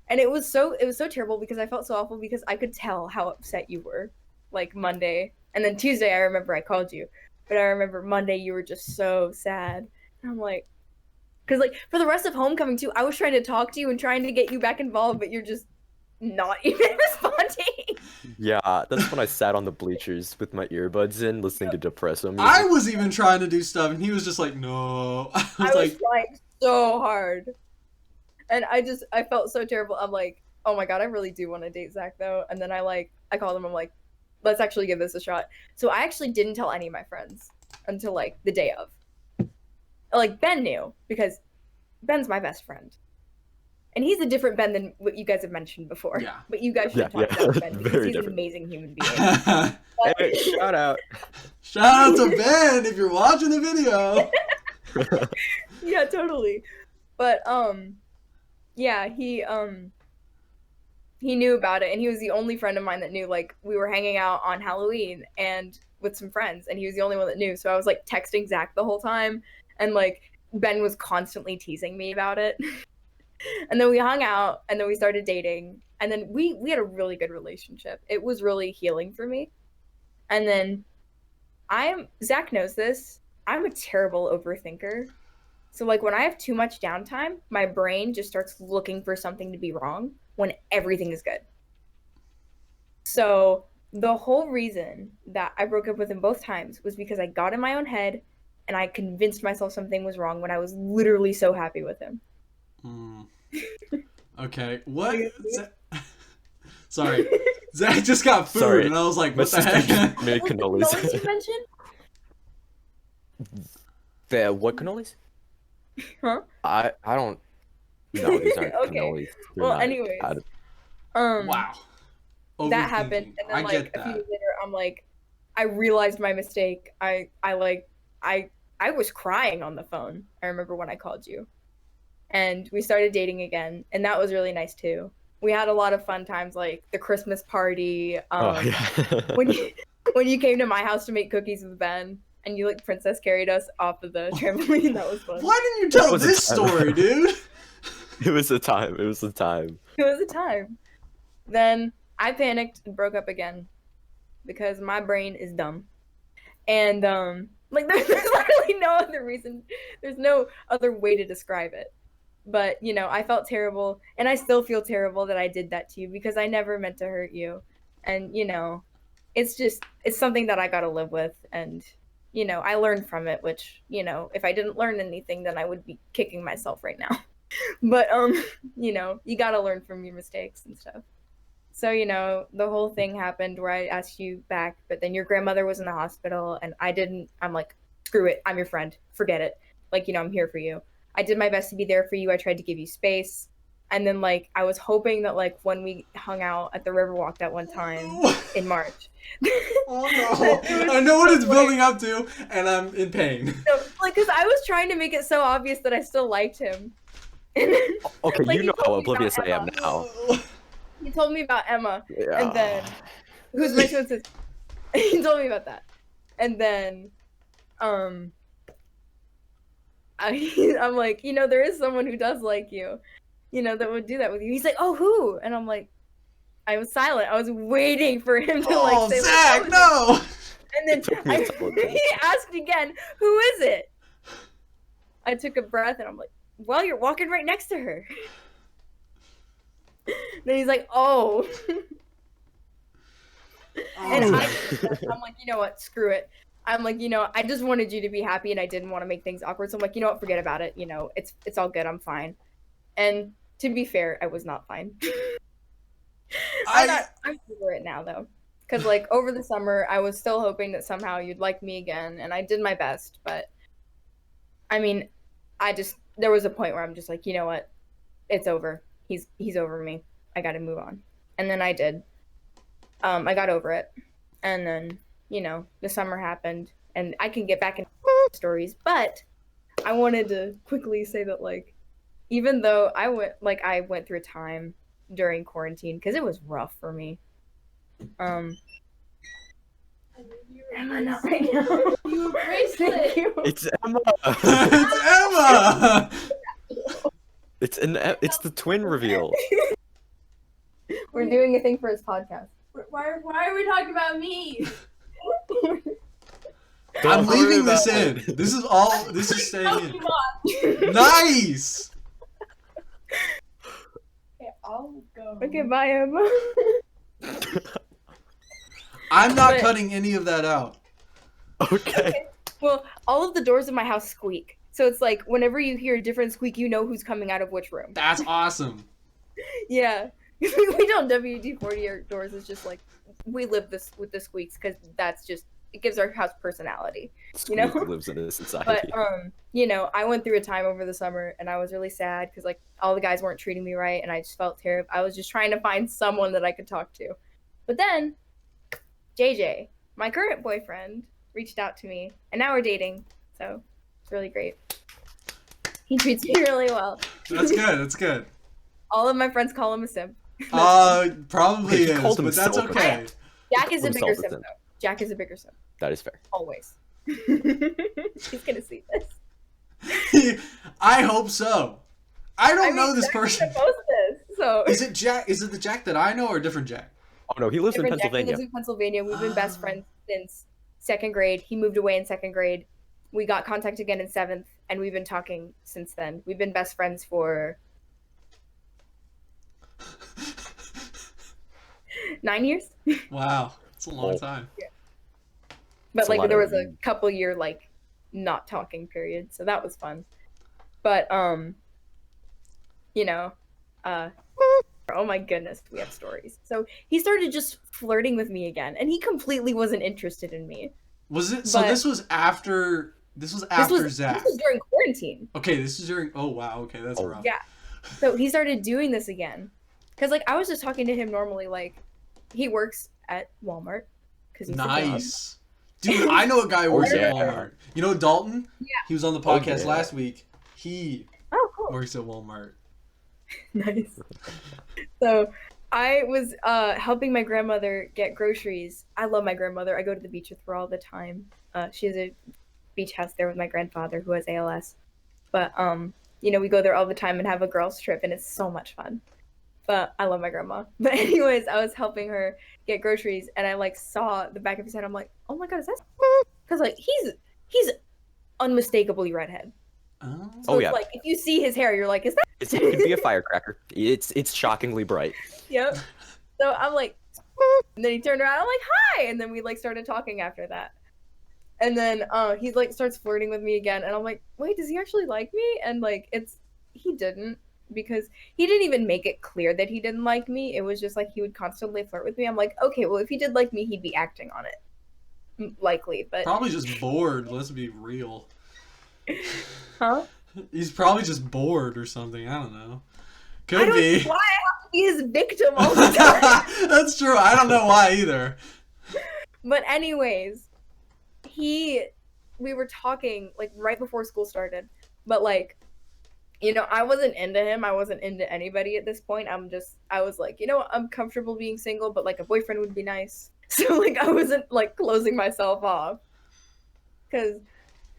And it was so terrible because I felt so awful because I could tell how upset you were like Monday. And then Tuesday I remember I called you. But I remember Monday you were just so sad. And I'm like, because like for the rest of homecoming too, I was trying to talk to you and trying to get you back involved, but you're just not even responding. Yeah, that's when I sat on the bleachers with my earbuds in, listening to depresso music. I was even trying to do stuff, and he was just like, no. I I was was like, trying so hard. And I felt so terrible. I'm like, oh my god, I really do want to date Zach though. And then I called him, I'm like, let's actually give this a shot. So I actually didn't tell any of my friends until like the day of. Like Ben knew because Ben's my best friend. And he's a different Ben than what you guys have mentioned before. Yeah. But you guys should Yeah, talk yeah. about Ben because Very he's different. an amazing human being. Hey, shout out. shout out to Ben if you're watching the video. Yeah, totally. But yeah, he knew about it, and he was the only friend of mine that knew. Like we were hanging out on Halloween and with some friends, and he was the only one that knew. So I was like texting Zach the whole time, and like Ben was constantly teasing me about it. And then we hung out, and then we started dating, and then we had a really good relationship. It was really healing for me. And then Zach knows this. I'm a terrible overthinker. So like when I have too much downtime, my brain just starts looking for something to be wrong when everything is good. So the whole reason that I broke up with him both times was because I got in my own head and I convinced myself something was wrong when I was literally so happy with him. Okay, what? Sorry, Zach just got food, Sorry. and I was like, My "What the sister heck?" just made What cannolis. you mentioned? The what cannolis? Huh? I don't. No, these aren't Okay. cannolis. They're Well, not anyways, bad. Wow. that happened, Overthinking. and then I like get a few that. years later, I'm like, I realized my mistake. I was crying on the phone. I remember when I called you, and we started dating again, and that was really nice too. We had a lot of fun times, like the Christmas party. Oh yeah. When you when you came to my house to make cookies with Ben, and you like princess carried us off of the trampoline. That was fun. Why didn't you That tell was a this time. story, dude? It was a time. It was a time. It was a time. Then I panicked and broke up again because my brain is dumb. And like there's literally no other reason. There's no other way to describe it. But, you know, I felt terrible and I still feel terrible that I did that to you because I never meant to hurt you. And, you know, it's something that I got to live with and you know, I learned from it, which, you know, if I didn't learn anything then I would be kicking myself right now. But you know, you got to learn from your mistakes and stuff. So, you know, the whole thing happened where I asked you back, but then your grandmother was in the hospital and I'm like, screw it. I'm your friend. Forget it. Like, you know, I'm here for you. I did my best to be there for you. I tried to give you space. And then, like, I was hoping that, like, when we hung out at the Riverwalk that one time in March. Oh no. I know what it's building up to, and I'm in pain. No, like, because I was trying to make it so obvious that I still liked him. And then, Okay, like, you he know told how me about oblivious I am Emma. now. He told me about Emma. Yeah. And then, who's my twin sister? He told me about that. And then, I'm like, you know, there is someone who does like you, you know, that would do that with you. He's like, oh, who? And I'm like, I was silent. I was waiting for him to Oh, like say, Zach, like, no! And then Took me a second. he asked again, who is it? I took a breath and I'm like, well, you're walking right next to her. Then he's like, oh. And I'm like, you know what? Screw it. I'm like, you know, I just wanted you to be happy and I didn't want to make things awkward. So I'm like, you know what? Forget about it. You know, it's all good. I'm fine. And to be fair, I was not fine. I'm over it now though. Because like over the summer, I was still hoping that somehow you'd like me again. And I did my best. But I mean, there was a point where I'm just like, you know what? It's over. He's over me. I got to move on. And then I did. I got over it. And then, you know, the summer happened and I can get back into stories, but I wanted to quickly say that like even though I went through a time during quarantine because it was rough for me. Emma, not right now. You bracelet. Thank you. It's Emma. It's Emma! It's the twin reveal. We're doing a thing for his podcast. Why are we talking about me? I'm Don't worry leaving this about in. it. This is staying No, in. you're not. Nice! Okay, I'll go. Okay, bye, Emma. I'm not But- cutting any of that out. Okay. Well, all of the doors of my house squeak. So it's like whenever you hear a different squeak, you know who's coming out of which room. That's awesome. Yeah. We don't WD-40 our doors. It's just like we live this with the squeaks because that's just it gives our house personality. You know? Squeak lives in a society. But you know, I went through a time over the summer and I was really sad because like all the guys weren't treating me right and I just felt terrible. I was just trying to find someone that I could talk to. But then JJ, my current boyfriend, reached out to me and now we're dating. So it's really great. He treats me really well. That's good. That's good. All of my friends call him a simp. Probably He is, called but that's himself. okay. Jack is a Himself bigger a simp simp. though. Jack is a bigger simp. That is fair. Always. He's gonna see this. I hope so. I don't know this Jack's person. gonna post this, so Is it Jack? Is it the Jack that I know or a different Jack? Oh no, he lives in different Jack. He Pennsylvania. lives in Pennsylvania. We've been best Ah. friends since second grade. He moved away in second grade. we got contact again in 7th, and we've been talking since then. We've been best friends for 9 years. Wow, it's a long time. But It's a like lot there of- was a couple year like not talking period, so that was fun. But you know, oh my goodness, we have stories. So he started just flirting with me again, and he completely wasn't interested in me. Was it? So But- this was after. This was after Zach. This was during quarantine. Okay, this is during. Oh wow. Okay, that's Oh. rough. Yeah. So he started doing this again, because like I was just talking to him normally. Like he works at Walmart because he's a dog. Nice. Dude, I know a guy who works yeah. at Walmart. You know Dalton? Yeah. He was on the podcast yeah. last week. He Oh, cool. works at Walmart. Nice. So I was helping my grandmother get groceries. I love my grandmother. I go to the beach with her all the time. She has a beach house there with my grandfather who has ALS. But you know, we go there all the time and have a girls trip, and it's so much fun. But I love my grandma. But anyways, I was helping her get groceries, and I like saw the back of his head. I'm like, oh my god, is that? Because like he's unmistakably redhead. Oh. So Oh, it's yeah. like if you see his hair, you're like, is that? It could be a firecracker. It's shockingly bright. Yep. So I'm like, and then he turned around. I'm like, hi, and then we like started talking after that. And then he like starts flirting with me again, and I'm like, wait, does he actually like me? And like he didn't, because he didn't even make it clear that he didn't like me. It was just like he would constantly flirt with me. I'm like, okay, well if he did like me, he'd be acting on it, likely. But Probably just bored. Let's be real. huh? He's probably just bored or something. I don't know. I Could don't be. know why I have to be his victim all the time. That's true. I don't know why either. But anyways, we were talking like right before school started, but like, you know, I wasn't into him. I wasn't into anybody at this point. I was like, you know, I'm comfortable being single, but like a boyfriend would be nice. So like I wasn't like closing myself off.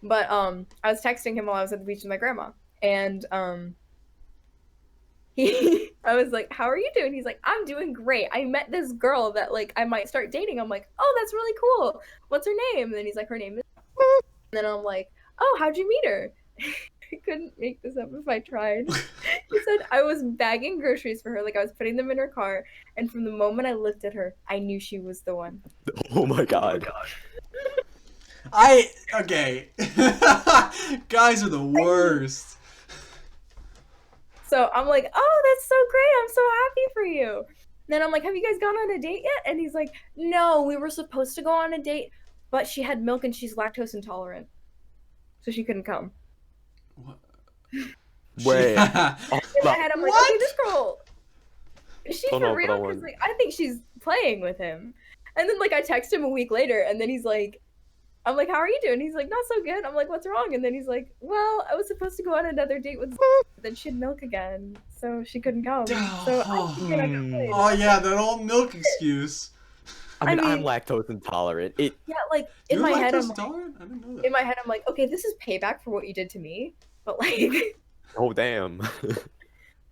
But I was texting him while I was at the beach with my grandma, and I was like, how are you doing? He's like, I'm doing great. I met this girl that like I might start dating. I'm like, oh, that's really cool. What's her name? And then he's like, her name is. And then I'm like, oh, how'd you meet her? I couldn't make this up if I tried. He said I was bagging groceries for her, like I was putting them in her car, and from the moment I looked at her, I knew she was the one. Oh my god. Okay. Guys are the worst. So I'm like, oh, that's so great. I'm so happy for you. Then I'm like, have you guys gone on a date yet? And he's like, no, we were supposed to go on a date, but she had milk and she's lactose intolerant. So she couldn't come. What? Wait. Yeah. Oh, In my head, I'm like, What? okay, this girl, is she Hold for on, real? hold on. Because like, I think she's playing with him. And then like I text him a week later, and then he's like, I'm like, how are you doing? He's like, not so good. I'm like, what's wrong? And then he's like, well, I was supposed to go on another date with then she had milk again, so she couldn't come. So I think I got played. Oh yeah, that old milk excuse. I mean, I I'm mean- lactose intolerant. It Yeah, like in You're my head, lactose I'm like, intolerant? I didn't know that. in my head, I'm like, okay, this is payback for what you did to me. But like, oh damn.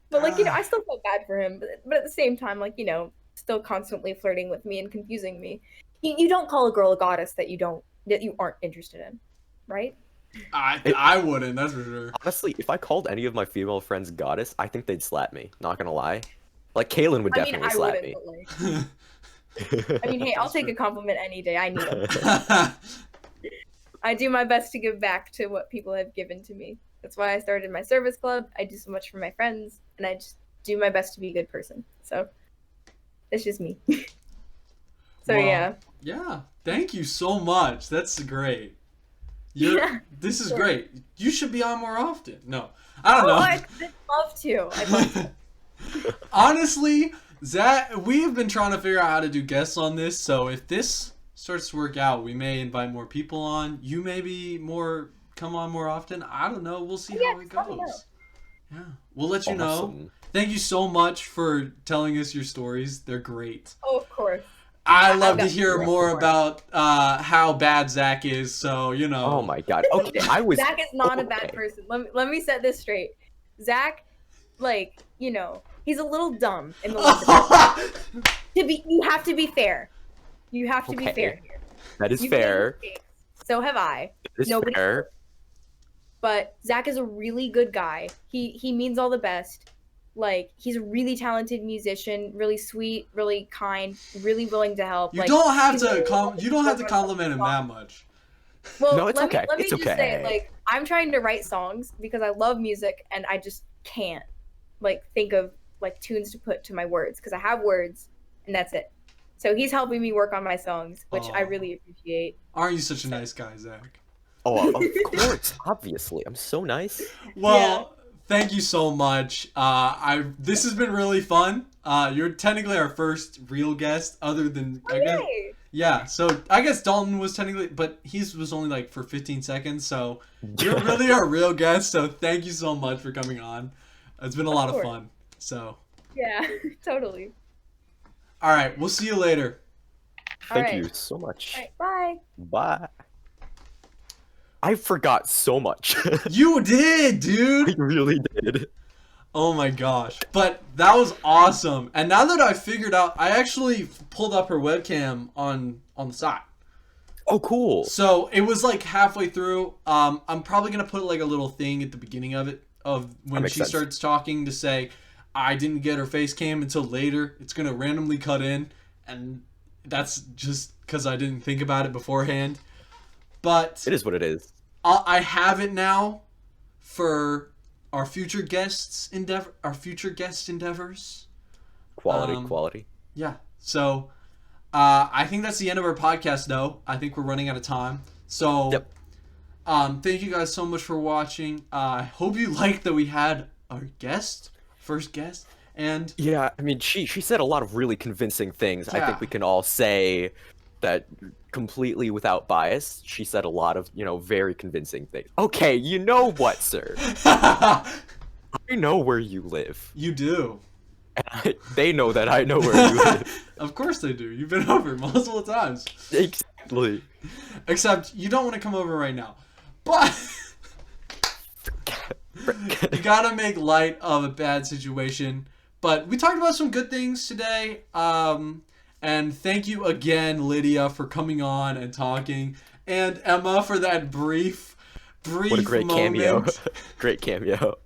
but like, you know, I still felt bad for him. But at the same time, like, you know, still constantly flirting with me and confusing me. You don't call a girl a goddess that you aren't interested in, right? I wouldn't, that's for sure. Honestly, if I called any of my female friends goddess, I think they'd slap me. Not gonna lie. Like Kaylin would I mean, definitely I slap wouldn't. me. But like, I mean, hey, I'll That's take true. a compliment any day. I need them. I do my best to give back to what people have given to me. That's why I started my service club. I do so much for my friends, and I just do my best to be a good person. So it's just me. So Well, yeah. Yeah, thank you so much. That's great. Yeah, This is sure. great. You should be on more often. No, I don't Oh, know. I'd love to. I'd love to. Honestly, Zach, we have been trying to figure out how to do guests on this. So if this starts to work out, we may invite more people on. You maybe come on more often. I don't know. We'll see Yeah, how it just let me know. goes. Yeah, we'll let you know. Awesome. Thank you so much for telling us your stories. They're great. Oh, of course. I love to got hear you. more about how bad Zach is. So you know. Oh my god. Okay, I was. Zach is not a bad okay. person. Let me set this straight. Zach, like, you know, he's a little dumb in the you have to be fair. You have to be Okay. fair here. That is You've made fair. mistakes. So have I. It's Nobody, fair. but Zach is a really good guy. He means all the best. Like, he's a really talented musician, really sweet, really kind, really willing to help. You Like, don't have he's to really willing you don't have to work on compliment him that much. Well, No, it's let me okay. let me It's just say, okay. like, I'm trying to write songs because I love music and I just can't like think of like tunes to put to my words because I have words and that's it. So he's helping me work on my songs, which I Aw. really appreciate. Aren't you such a nice guy, Zach? Oh, of course, obviously. I'm so nice. Well, thank you so much. This has been really fun. You're technically our first real guest, other than I guess. Yay! Yeah, so I guess Dalton was technically, but he was only like for 15 seconds. So you're really our real guest. So thank you so much for coming on. It's been a lot of course. fun. So Yeah, totally. all right, we'll see you later. Thank All you right. so much. All right, bye. Bye. I forgot so much. You did, dude. I really did. Oh my gosh. But that was awesome. And now that I figured out, I actually pulled up her webcam on the side. Oh, cool. So it was like halfway through. I'm probably going to put like a little thing at the beginning of it, of when makes she sense. starts talking, to say, I didn't get her face cam until later. It's going to randomly cut in. And that's just because I didn't think about it beforehand. But It is what it is. I have it now for our future guest endeavors. Quality, Um, quality. Yeah. So I think that's the end of our podcast, though. I think we're running out of time. So Yep. thank you guys so much for watching. I hope you liked that we had our first guest, and Yeah, I mean, she said a lot of really convincing things. I Yeah. think we can all say that completely without bias. She said a lot of, very convincing things. Okay, you know what, sir? I know where you live. you do. They know that I know where you live. Of course they do. You've been over multiple times. Exactly. Except you don't want to come over right now. But you gotta make light of a bad situation. But we talked about some good things today. And thank you again, Lydia, for coming on and talking. And Emma for that brief What a great moment. cameo. Great cameo.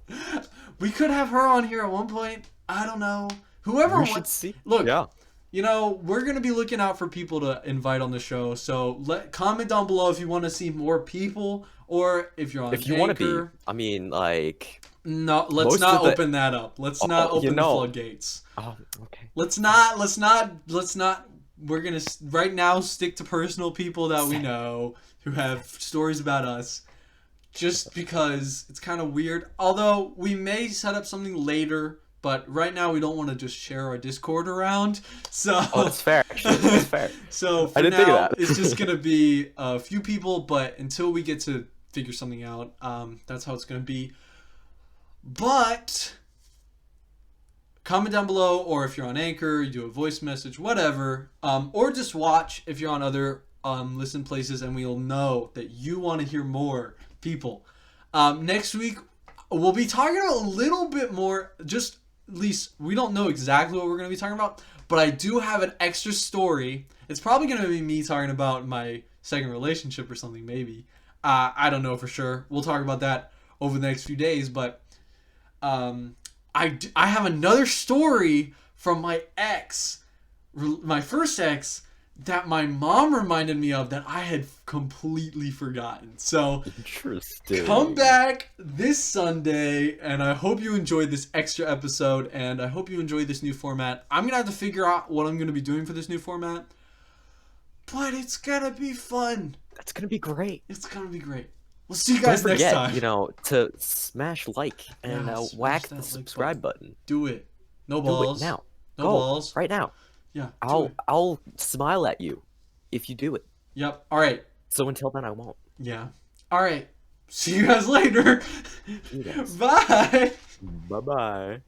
We could have her on here at one point. I don't know. Whoever We should wants. see. Look, Yeah. we're going to be looking out for people to invite on the show. So comment down below if you want to see more people, or if you're on If you want to Anchor. be, I mean, like, No, let's Most not of the- open that up. Let's Oh, not you open the know. floodgates. oh, okay. Let's not. We're going to right now stick to personal people that we know who have stories about us. Just because it's kind of weird. Although we may set up something later, but right now we don't want to just share our Discord around. So Oh, that's fair. Actually, that's fair. So for I didn't now, think of that. it's just gonna be a few people. But until we get to figure something out, that's how it's gonna be. But comment down below, or if you're on Anchor, you do a voice message, whatever, or just watch if you're on other listen places, and we'll know that you want to hear more people. Next week we'll be talking about a little bit more. Just at least we don't know exactly what we're going to be talking about, but I do have an extra story. It's probably going to be me talking about my second relationship or something, maybe. I don't know for sure. We'll talk about that over the next few days, but I have another story from my first ex, that my mom reminded me of that I had completely forgotten. So Interesting. come back this Sunday, and I hope you enjoyed this extra episode, and I hope you enjoyed this new format. I'm going to have to figure out what I'm going to be doing for this new format, but it's going to be fun. That's gonna be great. It's going to be great. We'll see you guys Don't next forget, time. to smash like and Yeah, smash whack that the like subscribe button. Do it. No Do balls. it now. No Go, balls. right now. Yeah. Do it. I'll smile at you if you do it. Yep. All right. So until then, I won't. Yeah. All right. See you guys later. You guys. Bye. Bye bye.